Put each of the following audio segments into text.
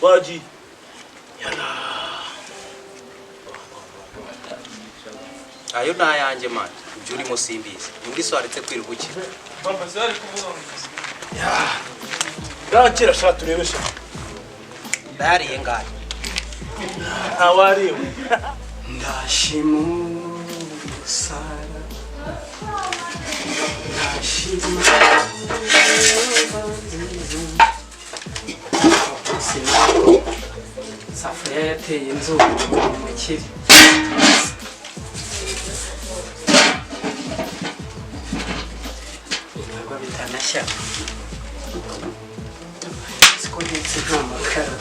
Baji. Yana. Ayo nayanje man. Ibyo urimo simbizi. Ingiso aretse kwiruguki. Papa sari kuvuga ngo. Ya. Gakira sha turebesha. Dari yengaye. Awari. Ndashimu sara. Ndashimu. Safuriya yateye inzu mu kiri. Ntabwo bitanashya. Siko ndetse nta makara.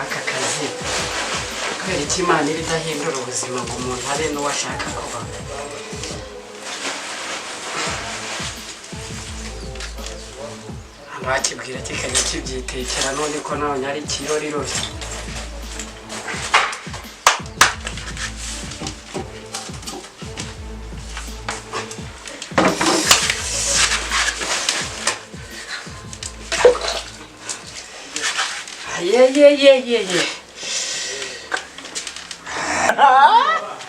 Aka kazi kubera iki Imana ibidahindura ubuzima ngo umuntu abe n'uwashaka kuba bakibwira kikajya kibyitekera none ko nawe ari ikirori rose ye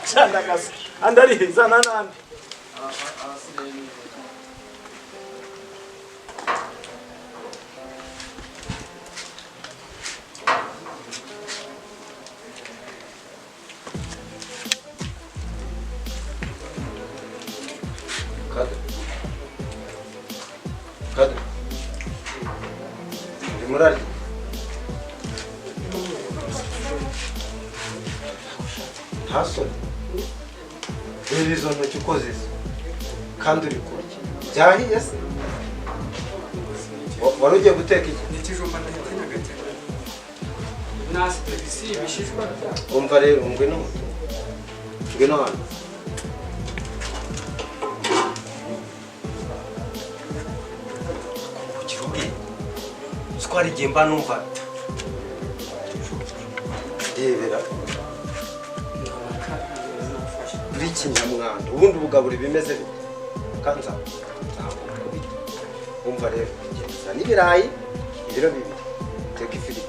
Chanda kasi. Andari zana nani? Kada. Dimurali. Haso. Irizo ntoki ukoze kandi uri kurya. Byahiye se? Wari ugiye guteka iki? n'ikijumba ndahita gateka nasi tebisi bishishwa Umva rero ngwino. Ngwino hano. kukiruge skwari gemba numva Debera. Buri kinyamwanda. Ubundi bugabura bimeze bite? Kanza. Umva rero. Zana ibirayi ibiro bibiri. Teka ifiriti.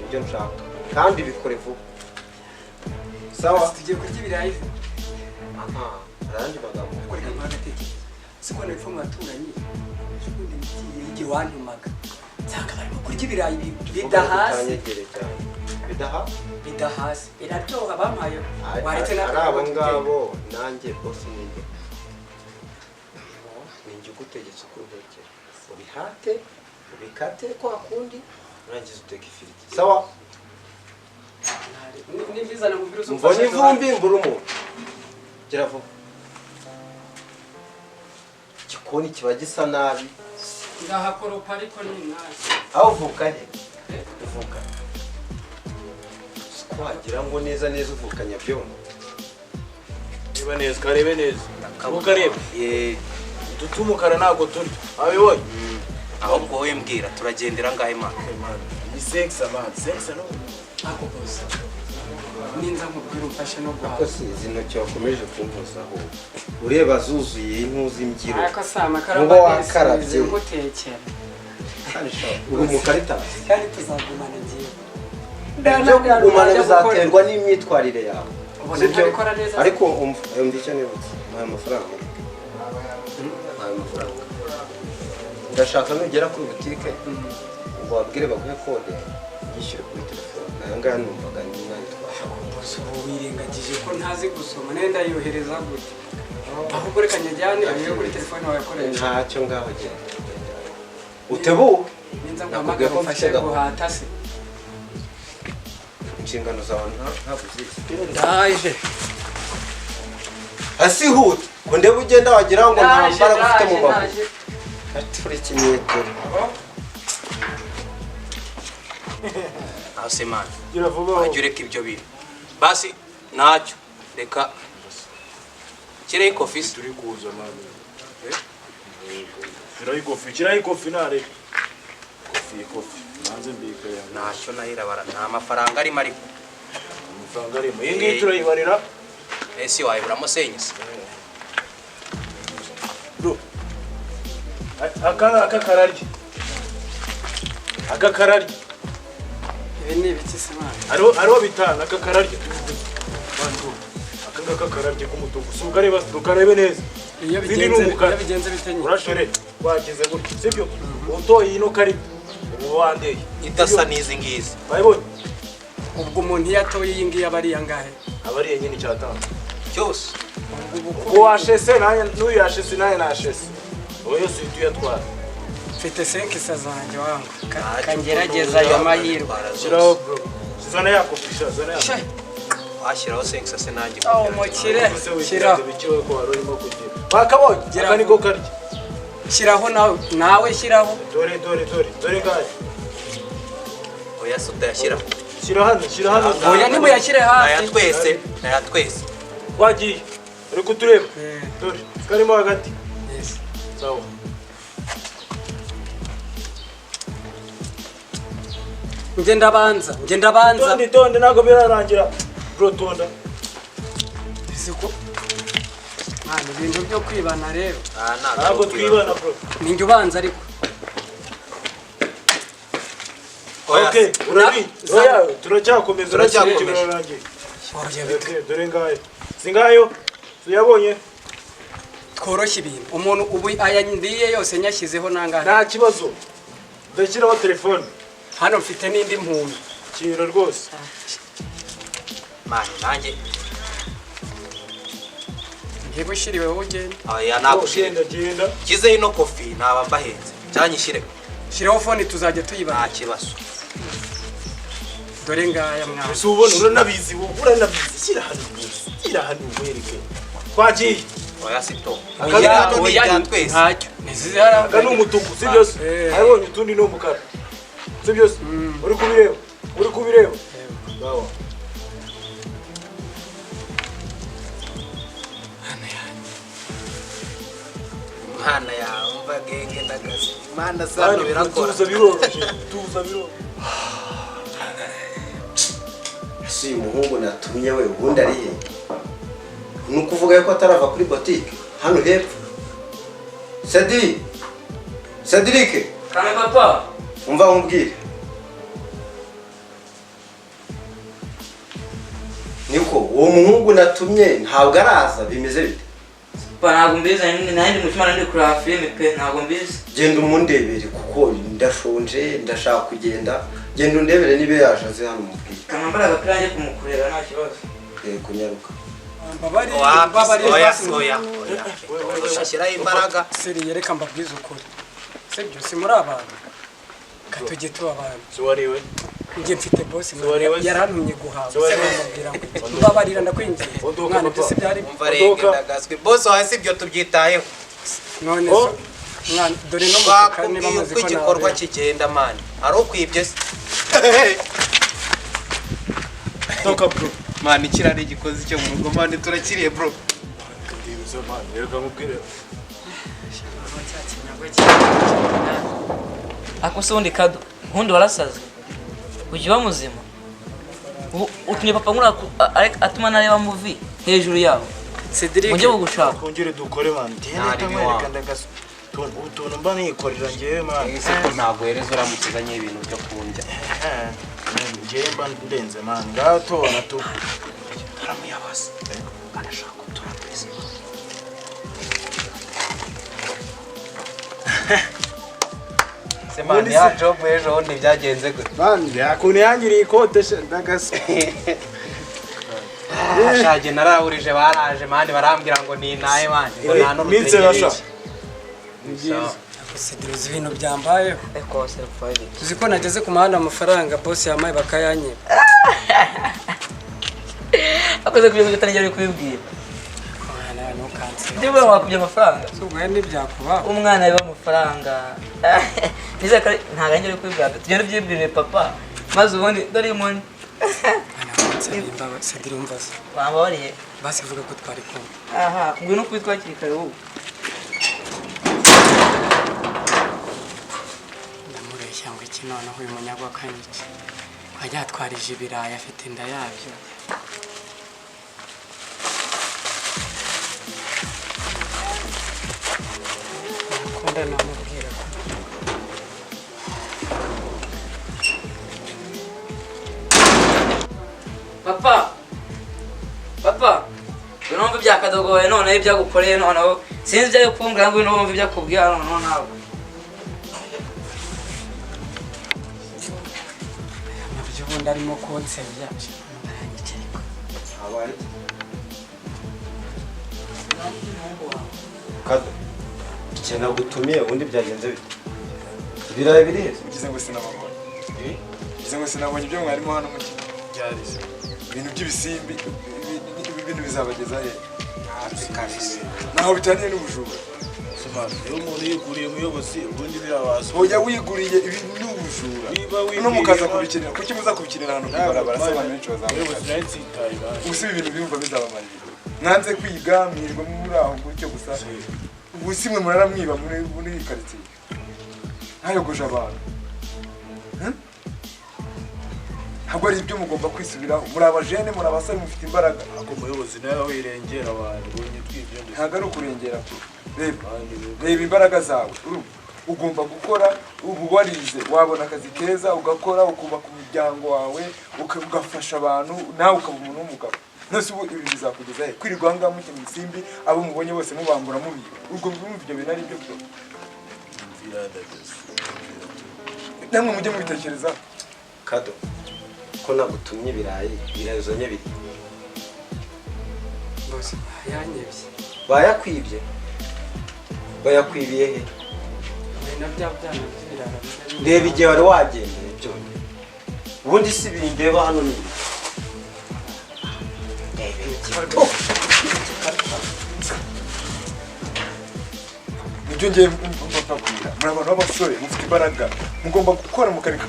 Ibyo nshaka. Kandi bikore vuba. Sawa? tugiye kurya ibirayi Aha. Arandi magambo. kureka mpagateke siko nepfo mwaturanye shukundi ngiye igi wantumaga cyangwa barimo kurya ibirayi bidahasi bidahasi biraryoha bampaye waretse ari abo ngabo nanjye bose ninjye ugutegetse kuruhekera ubihate ubikate kwa kundi urangiza uteka ifiriti sawa nibizana mu biro mbona ivumbi mbura umuntu gira vuba igikoni kiba gisa nabi ngahakoropa ariko ni nazi aho uvuka he uvuka wagira ngo neza uvuka Nyabyondo Reba neza karebe neza ukareba tutumukara nago turi abibonye ahubwo wowe mbwira turagendera ngahe mana ni sex man sex no ako bose ninza nkubwira umfashe no ko gwa si zino cyo komeje kumpozaho ureba zuzuye intuzi imbyiro ariko sama ngo wakarabye ngutekera uri mu karita kandi tuzagumana ngiye ibyo kugumana bizaterwa n'imyitwarire yawe ariko umva icyo nibutse nta mafaranga ndashaka nugera kuri butike ngo wabwire baguhe kode yishyure kuri telefone nayo ngaya numvaga nyina yitwasha ubu wirengagije ko ntazi gusoma nenda yohereza gute ahubwo reka njyane ayo kuri telefone wawe akoresha ntacyo ngaho genda utebu ninza nguhamagara umfashe guhata se inshingano zawe ntabwo zizi ndaje asihuta ko ndeba ugenda wagira ngo nta mbaraga ufite mu maguru aturi kinyetero ase man gira vuba ajureka ibyo bintu basi ntacyo reka kire coffee turi kuza mami kirayi coffee nare kofi nanze mbika ya ntacyo nahira bara nta mafaranga arimo ariko amafaranga arimo iyi ngiyi turayibarira ese wayiburamo senyise bro aka kararya ibi ni ibiki se mwana ariho bitanga aka kararya aka kararya k'umutuku si ukarebe neza iyo bigenze bitenye urashore wagize gutya sibyo utoye ino kari ubu wandeye idasa n'izi ngizi bayibonye ubwo umuntu iyo atoye iyi ngiyi aba ari angahe aba ari nyine cyatanga cyose ubwo washese naye n'uyu yashese naye nashese uwo yose uhita uyatwara mfite senkisa zanjye wangu kangerageza ayo mahirwe shyiraho bro zana yakofisha zana yakofisha washyiraho senkisa se nanjye umukire shyiraho bakabonye aka niko karya shyiraho nawe shyiraho dore gaye oya se utayashyiraho shyira hano oya nimuyashyire hasi naya twese wagiye uri kutureba dore karimo hagati sawa ngenda banza tonde ntabwo birarangira bro tonda siko mwana ibintu byo kwibana rero ntabwo twibana bro ninjye ubanza ariko okay urabi oya turacyakomeza birarangiye dore ngayo singayo tuyabonye tworoshye ibintu umuntu ubu ayandiye yose nyashyizeho nangahe nta kibazo ndashyiraho telefone hano mfite n'indi mpumyi kira rwose mani nanjye niba ushyiriweho ugenda oya nagushirira genda kizeho ino kofi ntaba mbahenze cyanyishyireho shyiraho fone tuzajya tuyibara nta kibazo dore ngaya mwana ese ubona uranabizi shyira hano wereke twagiye oya sito oya ntacyo aka ni umutuku si byose arabonye utundi ni umukara si byose uri kubireba bawa mwana yawe umva genge ndagaze imana sana birakora tuza biroroshye si umuhungu natumye we ubundi ari he ni ukuvuga yuko atarava kuri boutique hano hepfo Cedric kame papa umva umbwire niko uwo muhungu natumye ntabwo araza bimeze bite ntabwo mbizi nandi mutima nandi kureba filime pe ntabwo mbizi genda umundebere kuko ndashonje ndashaka kugenda genda undebere nibe yashaze hano mubwire kamambara agapira njye kumukureba nta kibazo kunyaruka oya ushashyiraho imbaraga seri yereka mbabwiza ukuri sibyo si muri abantu katujye tuba abantu siwariwe njye mfite boss yarantumye guhaha mubwira ngo mbabarira ndakwingiye mwana byose byari umva rege ndagaswe boss hasi ibyo tubyitayeho none so mwana dore no mufuka niba amaze ko igikorwa kigenda mani ari ukwibye se toka bro mani kirari igikozi cyo mu rugo mani turakiriye bro ndibuze mani reka mubwire ako se undi kado nkundi warasaze ujya muzima utumye papa nkura atuma nareba movie hejuru yaho Cedric mujye gushaka kongere dukore mani ndende kamwereka ndagaso utuntu mba nikorera ngewe mani ntabwo hereza uramukizanye ibintu byo kunjya ngewe mba ndenze mani ngaho tubona tu turamuyabaza arashaka kutura perezida semani ya job ejo bundi byagenze gute mani yakuntu yangiriye ikote ndagaso shaje narahurije baraje mani barambwira ngo ni naye mani ngo nta no minsi rasha Cedric ibintu byambayeho eko selfie uzi ko nageze ku mahanda amafaranga boss yamaye bakayanyira akoze kujya gutangira kubibwira mwana ntukanse ndibura wakubye amafaranga ubwo n'ibyakuba umwana biba amafaranga nize kare ntagangira kubibwira tugende byibwirire papa maze ubundi dore imoni Cedric umvaze bambariye basi vuga ko twari kumwe aha ngwino kwitwakira kare wowe ndamureshya ngo iki iki noneho uyu munyagwa kaniki wajya yatwarije ibirayi afite inda yabyo akunda namubwira ko papa numva ibyakadogoye noneho ibyagukoreye noneho sinzi ibyo ari kumbwira ngo numva ibyo akubwira noneho ntabwo nabyo ubundi arimo konsebya habaye kado ikintu nagutumiye ubundi byagenze bite ibirayi biri heza ugize ngo sinababonye ugize ngo sinabonye ibyo mwarimu hano mu kigo byarize ibintu by'ibisimbi ibintu bizabageza he naho bitaniye n'ubujura iyo umuntu yiguriye umuyobozi ubundi birabaza oya wiguriye ibintu n'ubujura no mukaza kubikenera kuki muza kubikenera ahantu kwibarabara se abantu benshi bazamuka ubusi ibintu bimva bizabamarira mwanze kwiga mwirirwa muri aho gutyo gusa ubusi mwe muraramwiba muri karitsiye ntayogoje abantu ntabwo ari ibyo mugomba kwisubiraho muri abajene muri abasore mufite imbaraga ako umuyobozi nawe wirengera abantu ubonye twibyo ntabwo ari ukurengera reba imbaraga zawe ugomba gukora ubu warize wabona akazi keza ugakora ukubaka umuryango wawe ugafasha abantu nawe ukaba umuntu w'umugabo nose ubu ibi bizakugeza he kwirirwa aha ngaha mukina isimbi abo mubonye bose mubambura mubiba ubwo mwumva ibyo bintu ari byo byo namwe mujye mubitekereza kado ko nagutumye ibirayi uzanye biri bose yanyebye bayakwibye bayakwibiye he na bya byana by'ibirara reba igihe wari wagendeye byonyine ubundi si bindeba hano ni nibyo ngiye mbabwira muri abantu b'abasore mufite imbaraga mugomba gukora mukareka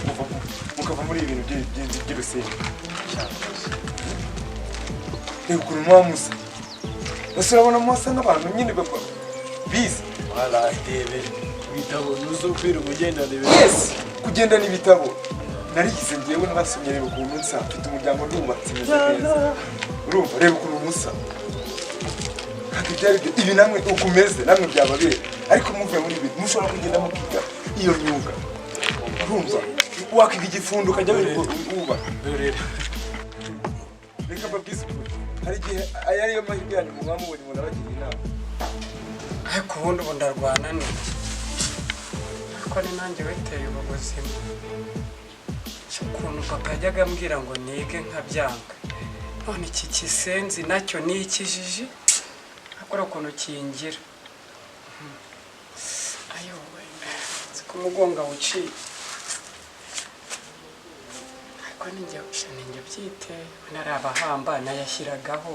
mukava muri ibi bintu by'urusimbi reba ukuntu muba musa bose urabona musa nk'abantu nyine bize baradebe ibitabo ntuzubwire umugendane yesi kugendana ibitabo narigize ngewe narasomye reba ukuntu nsa mfite umuryango ndubatse meze neza urumva reba ukuntu musa ntabwo ibyo ari byo ibi namwe uko umeze namwe byababera ariko muvuye muri ibi mushobora kugenda mukiga iyo myuga urumva wakiga igifundo ukajya wubaka reka mbabwize ukuri hari igihe aya ariyo mahirwe yanyu muba mubonye umuntu abagira inama ariko ubundi ubu ndarwana n'iki ariko ni nanjye witeye ubu buzima ukuntu papa yajyaga ambwira ngo nige nkabyanga none iki kisenzi nacyo ni ikijiji akora ukuntu kingira ayowe nzi ko umugongo awuciye ariko ninjye byiteye nari abahamba nayashyiragaho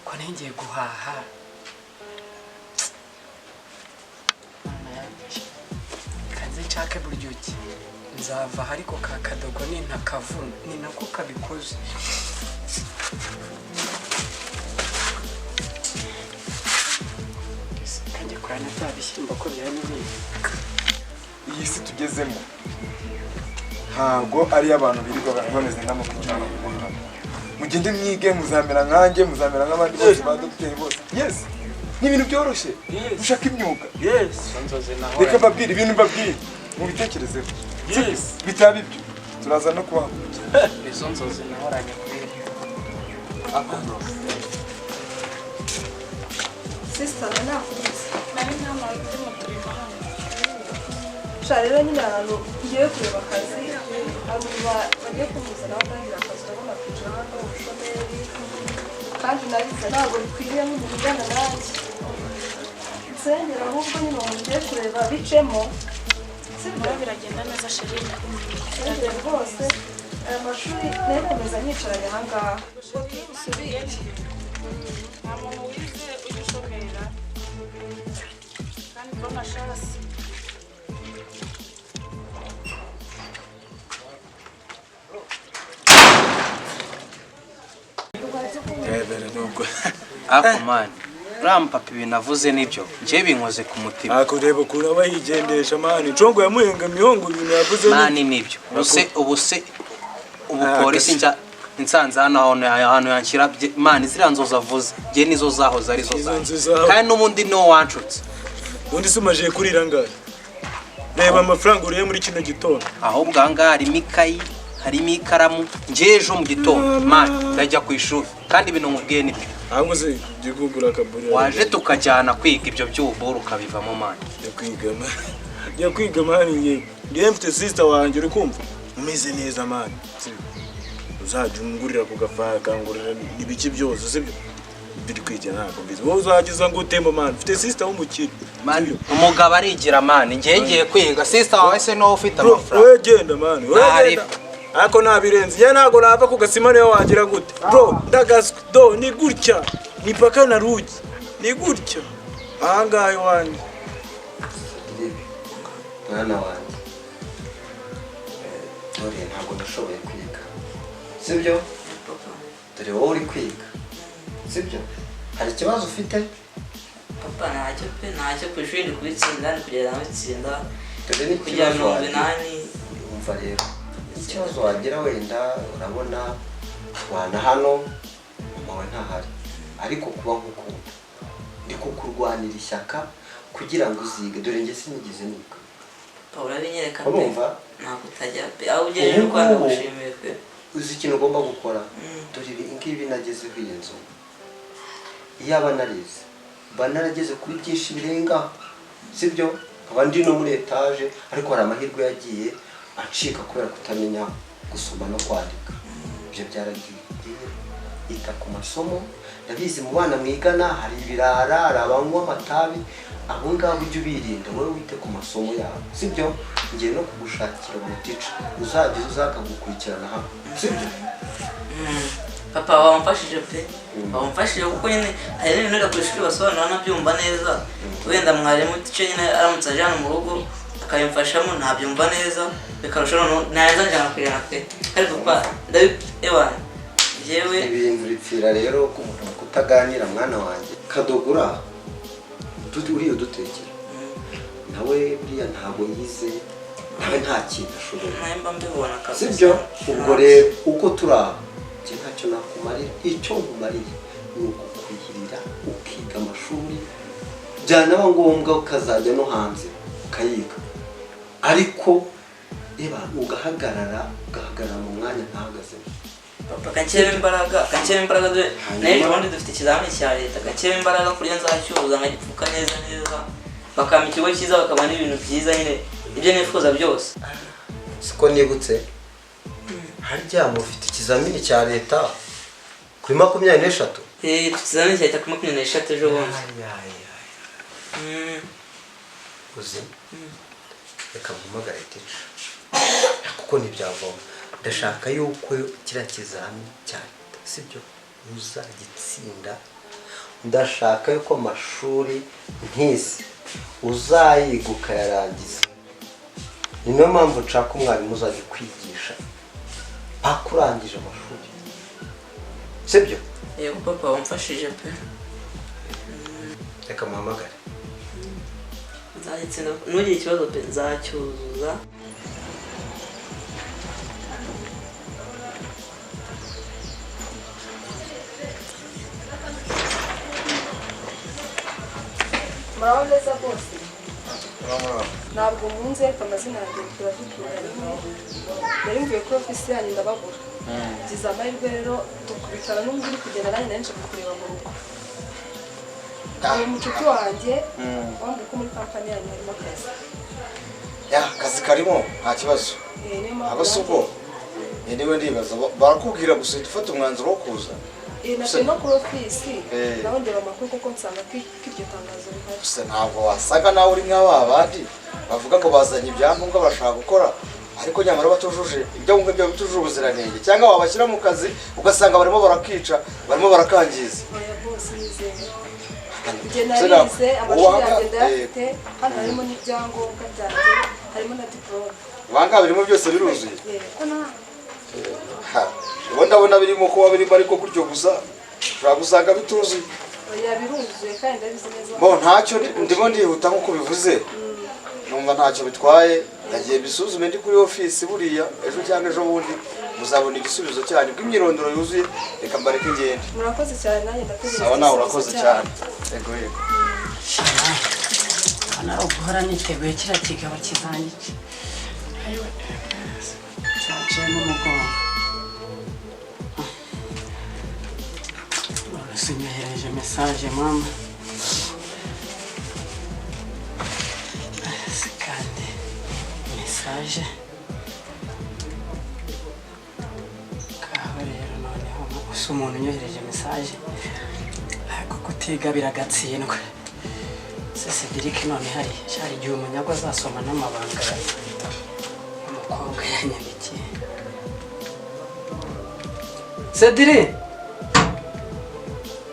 ko ningiye guhaha kanze nshake buryoki nzava ariko ka kadogo ni ntakavuna ni nako kabikoze kanjye kurana bya bishyimbo ko byari n'ibindi iyi si tugezemo ntabwo ari abantu birirwa bameze nk'amakucana mugende mwige muzamera nkanjye muzamera nk'abandi bose ba dogiteri bose yes ni ibintu byoroshye ushaka imyuga reka mbabwire ibintu mbabwire mubitekerezeho bitaba ibyo turaza no kubaho izo nzozi nahoranye kuri Sister, nakuze. Nari ntamara kuri moto imana. Sha rero nyine ahantu ngiye kureba akazi, abo bagiye kumuzana batangira akazi urabona kwicara hano ubushomeri. Kandi narize ntabwo bikwiriye nk'umuntu ugana nanjye. Nsengera ahubwo nyine umuntu ugiye kureba bicemo. Sibyo biragenda neza Sherine. Nsengera rwose aya mashuri nekomeza nyicaranye aha ngaha. Usubiye nta muntu wize ushomera kandi ko mashasi rebere nubwo ako mani papa ibintu avuze nibyo njye binkoze ku mutima akureba ukuntu aba yigendesha mani congo yamuhenga mihongo ibintu yavuze mani nibyo ubu polisi nsanze hano yanshyira mani ziriya nzozi avuze njye nizo zahoze arizo zanjye kandi n'ubundi niwo wanshutse ubundi se umaje kurira ngahe reba amafaranga uriye muri kino gitondo ahubwo aha ngaha harimo ikayi harimo ikaramu njye ejo mu gitondo mani ndajya ku ishuri kandi ibintu nkubwiye nibyo ahubwo se ujye kugura akaburi waje tukajyana kwiga ibyo by'ububuru ukabivamo mani jya kwiga mani ngewe mfite sister wanjye uri kumva umeze neza mani uzajya ungurira ku gafaranga akangurira ibiki byose sibyo biri kwigira ntabwo mbizi wowe uzageza ngo utemba mani mfite sister w'umukire umugabo arigira mani ngiye kwiga sister wawe se niwo ufite amafaranga wowe genda mani ariko nabirenze njye ntabwo nava ku gasima niyo wagira gute bro ndagaswe do ni gutya ni paka na rugi ni gutya ahangaha iwanjye mwana wanjye dore ntabwo nashoboye kwiga sibyo dore wowe uri kwiga sibyo hari ikibazo ufite papa ntacyo ku ishuri ndi kubitsinda ndi kugera nabitsinda dore ni kugira ikibazo ngo binani umva rero ikibazo wagira wenda urabona wana hano mama we ntahari ariko kuba nkukunda ndi kukurwanira ishyaka kugira ngo uzige dore njye sinigeze niga urabinyereka pe urumva ntabwo utajya pe aho ugejeje u Rwanda gushimiye pe uzi ikintu ugomba gukora dore ngibi nagezeho iyi nzu iyaba narize mba narageze kuri byinshi birenga sibyo nkaba ndi no muri etaje ariko hari amahirwe yagiye acika kubera kutamenya gusoma no kwandika ibyo byaragiye ita ku masomo ndabizi mu bana mwigana hari ibirara hari abanywa amatabi abo ngabo ujye ubirinda wowe wite ku masomo yawe sibyo ngiye no kugushakira umutica uzajya uzakagukurikirana hano sibyo papa wamfashije pe wamfashije kuko nyine hari n'ibintu ku ishuri basobanura nabyumva neza wenda mwarimu icyo nyine aramutse aje hano mu rugo akabimfashamo ntabyumva neza bikarusha naza njyana kuyana pe ariko papa ndabibana yewe ibintu bipfira rero ko umuntu kutaganira mwana wanjye kadogura uriya udutekera nawe buriya ntabwo yize nawe nta kintu ashoboye nahimba mbibona kabisa sibyo ubwo rero uko turaha njye ntacyo nakumarira icyo nkumariye ni ukukwihirira ukiga amashuri byanaba ngombwa ukazajya no hanze ukayiga ariko reba ugahagarara mu mwanya ntahagazemo papa kanshyiramo imbaraga dore n'ejo bundi dufite ikizamini cya leta kanshyiramo imbaraga kurya nzacyuza nkagipfuka neza bakampa ikigo cyiza bakabona n'ibintu byiza nyine ibyo nifuza byose siko nibutse harya mufite ikizamini cya leta kuri 23 ikizamini cya leta kuri 23 ejo bundi uzi reka mpamagare teacher kuko ntibyavoma ndashaka yuko kiriya kizamini cya leta sibyo uzagitsinda ndashaka yuko amashuri nkizi uzayiga ukayarangiza ni niyo mpamvu nshaka umwarimu uzajya kwigisha paka urangije amashuri sibyo yego papa wamfashije pe reka muhamagare nzagitsinda ntugire ikibazo pe nzacyuzuza muraho neza bose ntabwo munze amazina yanjye turavugira rimwe nari mvuye kuri ofisi yanyu ndababura ngize amahirwe rero dukubitana n'undi uri kugenda nanjye nari nje kukureba mu rugo uwo mucuti wanjye wambwiye ko muri kampani yanyu harimo akazi akazi karimo nta kibazo aba si ubwo niwe ndibaza barakubwira gusa dufata umwanzuro wo kuza nashye no kuri ofisi naho ndeba amakuru kuko nsanga ko iryo tangazo rihari gusa ntabwo wasaga nawe uri nk'aba bandi bavuga ngo bazanye ibyangombwa bashaka gukora ariko nyamara batujuje ibyangombwa byabo bitujuje ubuziranenge cyangwa wabashyira mu kazi ugasanga barimo barakica barimo barakangiza oya bose nizeye njye narize amashuri yanjye ndayafite hano harimo n'ibyangombwa byanjye harimo na diplome ibanga birimo byose biruzuye ubu ndabona birimo kuba birimo ariko gutyo gusa ushobora gusanga bituzuye yabiruzuye kandi ndabizi neza bo ntacyo ndimo ndihuta nk'uko bivuze numva ntacyo bitwaye ndagiye bisuzume ndi kuri ofisi buriya ejo cyangwa ejo bundi muzabona igisubizo cyanyu bw'imyirondoro yuzuye reka mbareke ngende murakoze cyane nanjye ndategereje sawa nawe urakoze cyane yego yego nawe guhora niteguye kiriya kigabo kizanyica cyaciye n'umugongo sinyohereje mesaje mama kandi mesaje kaho rero noneho gusa umuntu unyohereje mesaje ariko kutiga biragatsindwa Cedric none hari igihe umunyago azasoma n'amabanga umukobwa yanyandikiye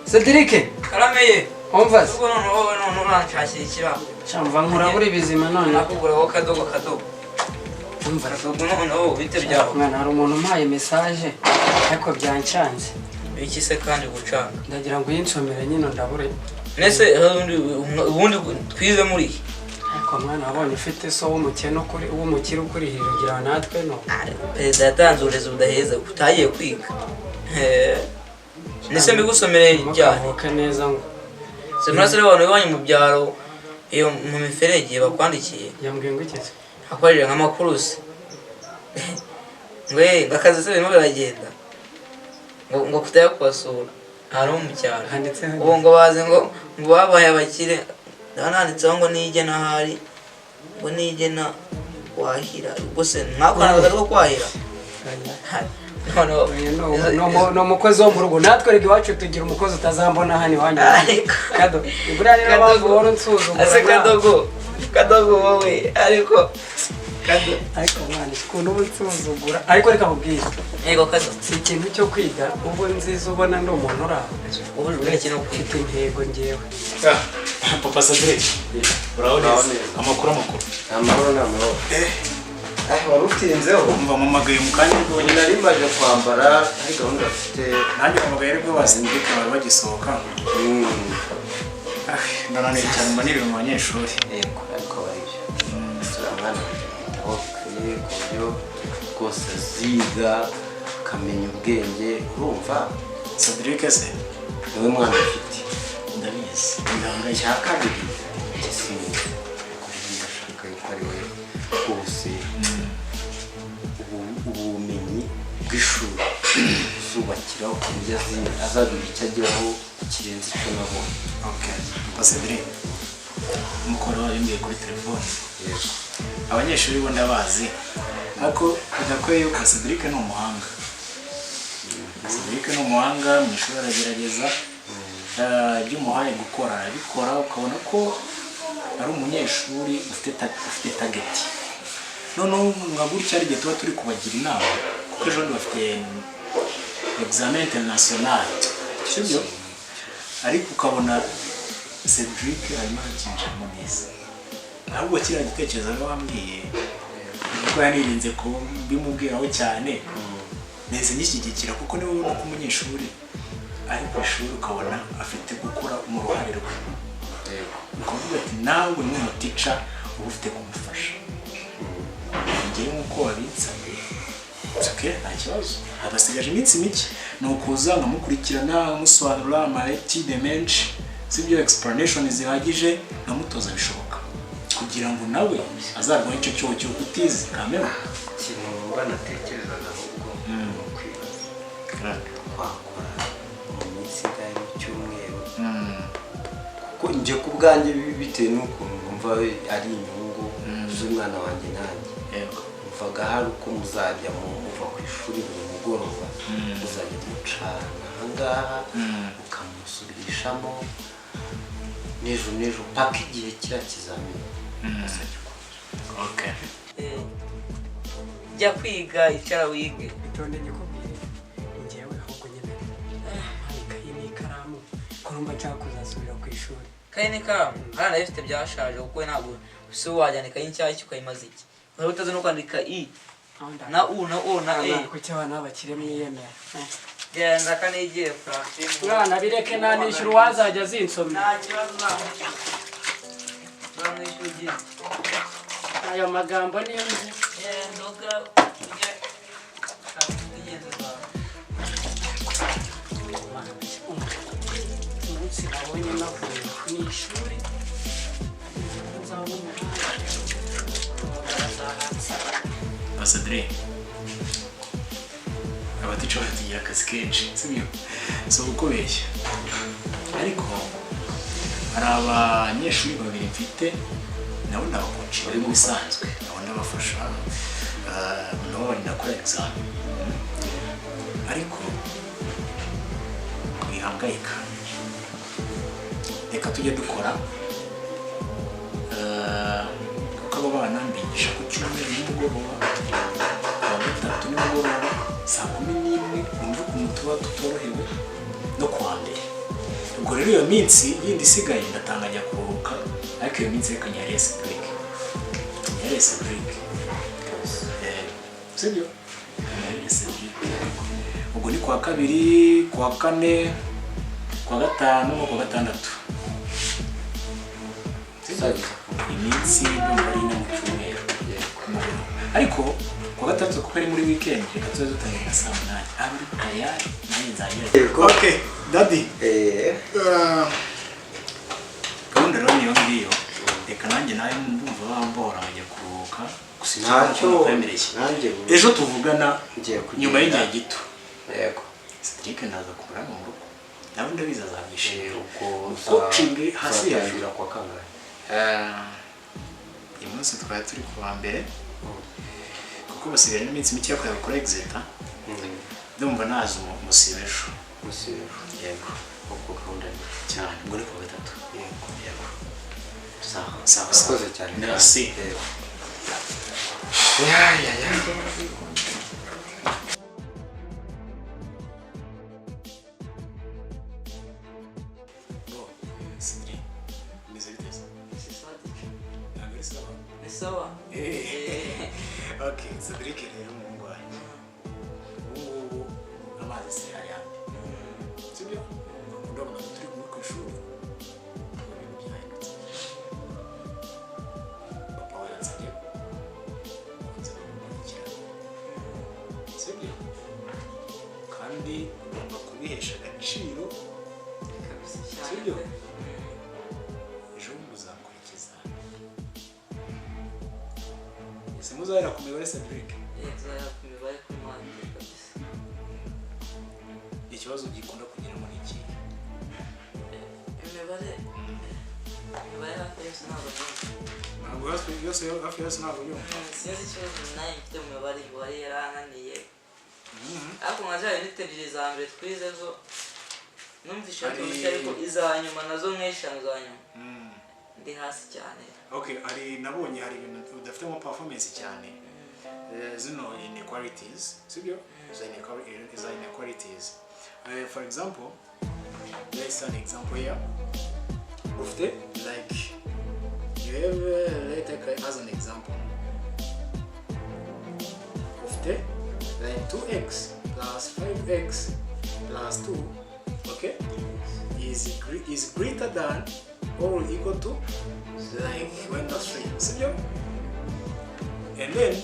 Cedric karameye umva se ubwo none uranshakira ikibazo cyamva nkurabura ibizima none nakuguraho kadogo umva ubwo noneho bite byawe mwana hari umuntu umpaye mesaje ariko byancanze iki se kandi gucanga ndagira ngo uyinsomere nyine ndabure nese ubundi twize muri ariko mwana wabonye ufite so w'umukire ukurihira ugira natwe no perezida yatanze uburezi budaheza utagiye kwiga nese mbigusomereye cyane mukavuka neza ngo se murasire abantu iwanyu mu byaro iyo mu miferege bakwandikiye yambwiye ngo iki akwarira nk'amakurusi ngakazi se birimo biragenda ngo kutaya kubasura hano mu cyaro ubu ngo bazi ngo babaye abakire handitseho ngo nigena ahari ngo nigena wahira ubwo se mwakoranaga rwo kwahira ni umukozi wo mu rugo natwe rega iwacu tugira umukozi utazambona hano iwanyu kado buriya rero mpamvu wari unsuzugura kadogo wowe ariko mwana ukuntu uba unsuzugura ariko reka mubwire yego kado si ikintu cyo kwiga ubu nziza ubona ndi umuntu uri aho ufite intego ngewe papa Cedric urabona amakuru amahoro n'amahoro wari utinzeho umva mumagaye mu kanya nyine nari maje kwambara ari gahunda afite nanjye mumagaye aribwo basindika bari bagisohoka ndananiye cyane mba niri mu banyeshuri yego ariko baribyo sura mwana bakwiye ku buryo rwose aziga akamenya ubwenge urumva Cedric se niwe mwana ufite ndabizi ndangaya cya kabiri gisinze ndashaka yuko ari we rwose ubumenyi bw'ishuri zubakiraho ku buryo azagira icyo ageraho kirenze icyo nabonye papa Cedric umukoro yongeye kuri telefone abanyeshuri bo ndabazi ariko bidakwiye yuko Cedric ni umuhanga Cedric ni umuhanga mu ishuri aragerageza ibyo umuhaye gukora arabikora ukabona ko ari umunyeshuri ufite tageti noneho nka gutya ari igihe tuba turi kubagira inama kuko ejo bundi bafite examen international sibyo ariko ukabona Cedric arimo arakinjiramo neza ahubwo kiriya gitekerezo rero wambwiye kuko yanirinze ko bimubwiraho cyane neza nyishyigikira kuko niwe ubona ko umunyeshuri ari ku ishuri ukabona afite gukora mu ruhare rwe ukavuga ati nawe nk'umutica uba ufite kumufasha ngewe nk'uko wabitsabye nta kibazo abasigaje iminsi mike ni ukuza nkamukurikirana nkamusobanurira amaretide menshi sibyo explanation zihagije nkamutoza bishoboka kugira ngo nawe azarwanye icyo cyobo cyo kutizi kamera ikintu banatekerezaga ahubwo kwibaza twakora mu minsi ingahe mu cyumweru kuko njye ku bwanjye bitewe n'ukuntu numva ari inyungu z'umwana wanjye nanjye mvaga hari uko muzajya muva ku ishuri buri mugoroba muzajya mucana ahangaha mukamusubirishamo n'ejo paka igihe kiriya kizamini jya kwiga icara wige itonde nyikubwire njyewe ahubwo nyine ikayi n'ikaramu ko numva nshaka kuzasubira ku ishuri kayi n'ikaramu hano nayo ifite byashaje kuko ntabwo si wajyana ikayi nshyashya ukayimaza iki wari utazi no kwandika i na u na o na e kuki abana b'abakire mwiyemera genda kanigiye Francine mwana bireke nanishyura uwazajya azinsomera nta kibazo namwishyura ugiye ayo magambo niyo nzi nduga ujye ugenzi zawe umunsi nabonye navuye mu ishuri nzaba Ambasaderi abatica batugira akazi kenshi sibyo si ukubeshya ariko hari abanyeshuri babiri mfite nabo ndabakoci bari mu bisanzwe nabo ndabafasha nabo bari nakora examen ariko wihangayika reka tujye dukora kuko abo bana mbigisha ku cyumweru nimugoroba kuwa gatatu nimugoroba saa 11 wumva ukuntu tuba tutorohewe no kuwa mbere ubwo rero iyo minsi yindi isigaye ndatangajya kuruhuka ariko iyo minsi reka nyarese break sibyo nyarese break ubwo ni kuwa kabiri kuwa kane kuwa gatanu no kuwa gatandatu iminsi n'umubare no mu cyumweru ariko kuwa gatandatu kuko ari muri weekend reka tuze dutangira na saa 8 ari tayari nayo nzagera okay daddy gahunda rero niyo ngiyo reka nanjye nawe ndumva bambora nkajya kuruhuka ntacyo nanjye ejo tuvugana nyuma y'igihe gito yego Cedric naza kubura mu rugo nawe ndabiza azabishimira coaching hasi yajura kwa kangahe uyu munsi twari turi kuwa mbere kuko basigaye n'iminsi mike yo kujya gukora exeta ndumva naza umusibejo yego uko gahunda cyane ubwo ni kuwa gatatu yego sawa sawa cyane merci Okay, Cedric rero umuhungu wanjye ubu amazi se ayandi sibyo ndabona turi ku ishuri ibintu byahindutse papa we yansabye kuza kumurikira sibyo kandi ugomba kubihesha agaciro sibyo ejo muzakurikiza ese muzahera ku mibare Cedric tuzahera ku mibare kuri mande kabisa ikibazo gikunda kugira muri iki imibare hafi yose ntabwo ntabwo hafi yose ntabwo yumva sinzi ikibazo nayo mfite mu mibare imibare yarananiye ariko nkajyayo n'iterire za mbere twize zo numvise tumusha ariko iza nyuma nazo nk'eshanu za nyuma ndi hasi cyane okay ari nabonye hari ibintu udafitemo performance cyane zino inequalities sibyo za inequalities for example let's an example here ufite like you have let's take as an example ufite like 2x plus 5x plus 2 okay is greater than or equal to like 1 plus 3 sibyo and then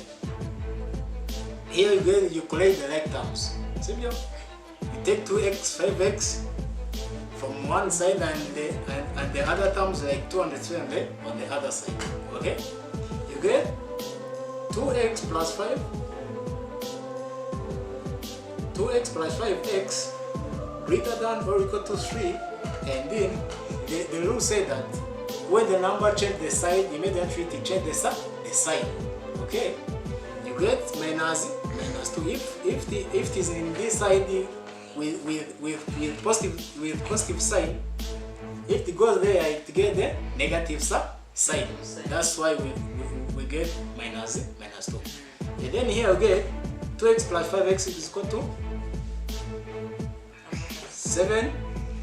here again you collect the like terms sibyo you take 2x 5x from one side and the other terms like 2 and 300 on the other side okay you get 2x plus 5 2x plus 5x greater than or equal to 3 and then the rule say that when the number change the sign immediately to change the sign okay you get minus 2 if it is in this side with positive sign if it goes there it get the negative sign that's why we get minus 2 and then here we get 2x plus 5x is equal to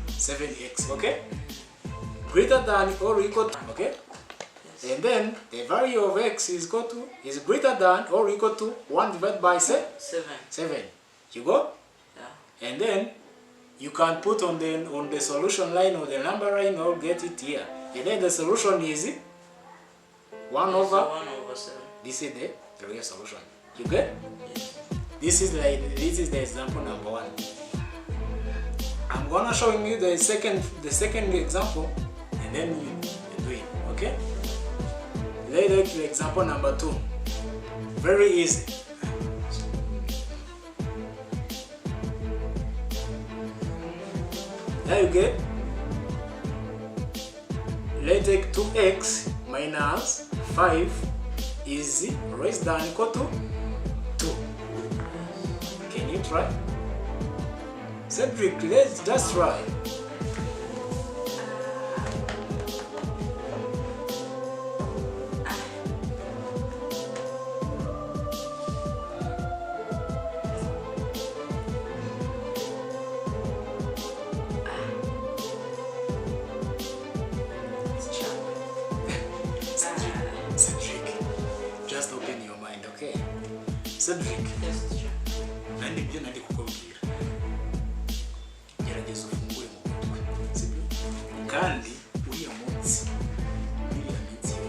7x okay greater than or equal to okay and then the value of x is greater than or equal to 1 divided by 7 you go yeah and then you can put on the solution line or the number line or get it here. And then the solution is 1 over. 7. This is the real solution. You get? This is the example number 1. I'm gonna show you the second example, and then you do it. Okay? Later to example number 2. Very easy. There you get. Let's take 2x minus 5 is less than equal to 2. Can you try? Cedric, let's just try. Cedric, just open your mind, okay? Cedric, nandi byo nandi kukubwira. Gerageza ufungure mu mutwe, sibyo? Kandi uriya munsi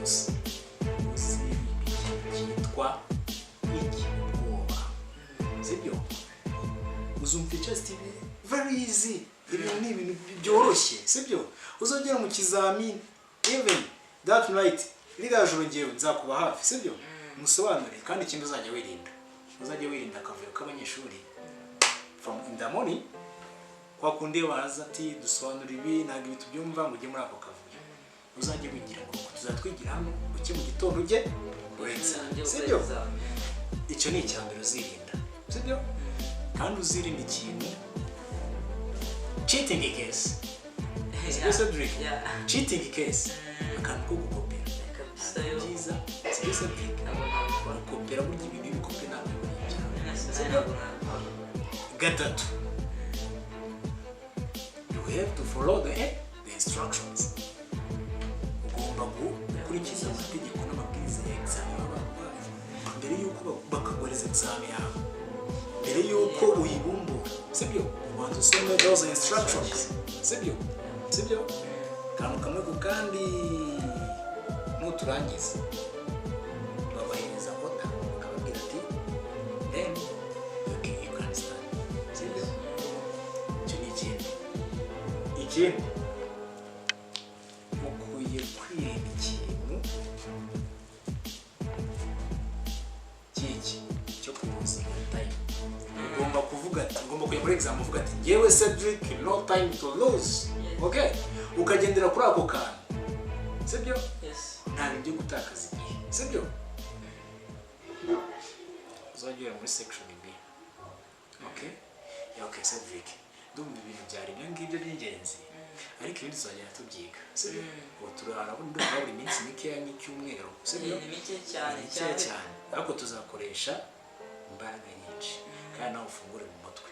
yose uzitwa ikibwoba, sibyo? Uzumva just very easy. Ibintu ni ibintu byoroshye, sibyo? Uzongera mu kizamini, even that night ririya joro ngewe nzakuba hafi, sibyo? Musobanure kandi ikintu uzajya wirinda. Uzajya wirinda akavuyo k'abanyeshuri from in the morning kwa kundi baza ati dusobanura ibi ntabwo ibi tubyumva ngo ujye muri ako kavuyo. Uzajya wigira ngo tuzatwigira hano uke mu gitondo ujye urenza, sibyo? Icyo ni icyambere uzirinda, sibyo? Kandi uzirinda ikintu cheating case. Sibyo Cedric? Cheating case. Akantu ko gukopera. Byiza, sibyo Cedric? Gukopera burya ibintu bikope ntabwo bibura. Gatatu. You have to follow the instructions. Ugomba gukurikiza amategeko n'amabwiriza ya examen y'abarwayi mbere y'uko bakagoreza examen yawe. Mbere y'uko uyibumbura, sibyo? Ubanza usome those instructions, sibyo? Sibyo? Kantu kamwe ku kandi nuturangiza babahereza order bakababwira ati then okay you can start, sibyo? Icyo ni ikindi ukwiye kwirinda ikintu kiki cyo kuruzinga time. Ugomba kuvuga ati ugomba kujya muri exam uvuga ati ngewe Cedric no time to lose, okay? Ukagendera kuri ako kantu, sibyo? Nta byo gutakaza igihe, sibyo? Uzajya muri section B, okay? Okay Cedric, ndumva ibintu byari ngibyo by'ingenzi, ariko ibindi tuzajya tubyiga, sibyo? Ubu turarabunda buri minsi mikeya nk'icyumweru, sibyo? Ni mike cyane ariko tuzakoresha imbaraga nyinshi kandi nawe ufungure mu mutwe.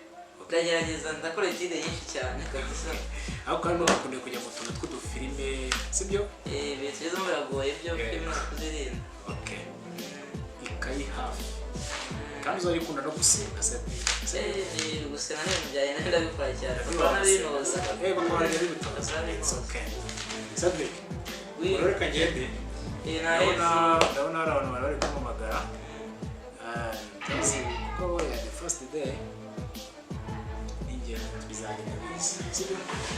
Ndagerageza ndakora idide nyinshi cyane kabisa. Aho kandi bakunda kujya mu tuntu tw'udufilime, sibyo? Bitezo biragoye byo filime kuzirinda. Okay. Ikayi hafi. Kandi uzayikunda no gusenga, sibyo? Ni gusenga n'ibintu byaye ndabikora cyane. Bakora binoza. Bakora binoza. It's okay. Sibyo? Urareka ngende. Ndabona hari abantu bari kumamagara. Ko ya the first day bizagenda neza, sibyo?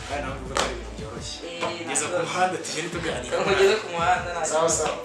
Kandi nawe uvuga ko ari ibintu byoroshye. Ngeze ku muhanda tugende tuganira. Mugeze ku muhanda. Sawa sawa.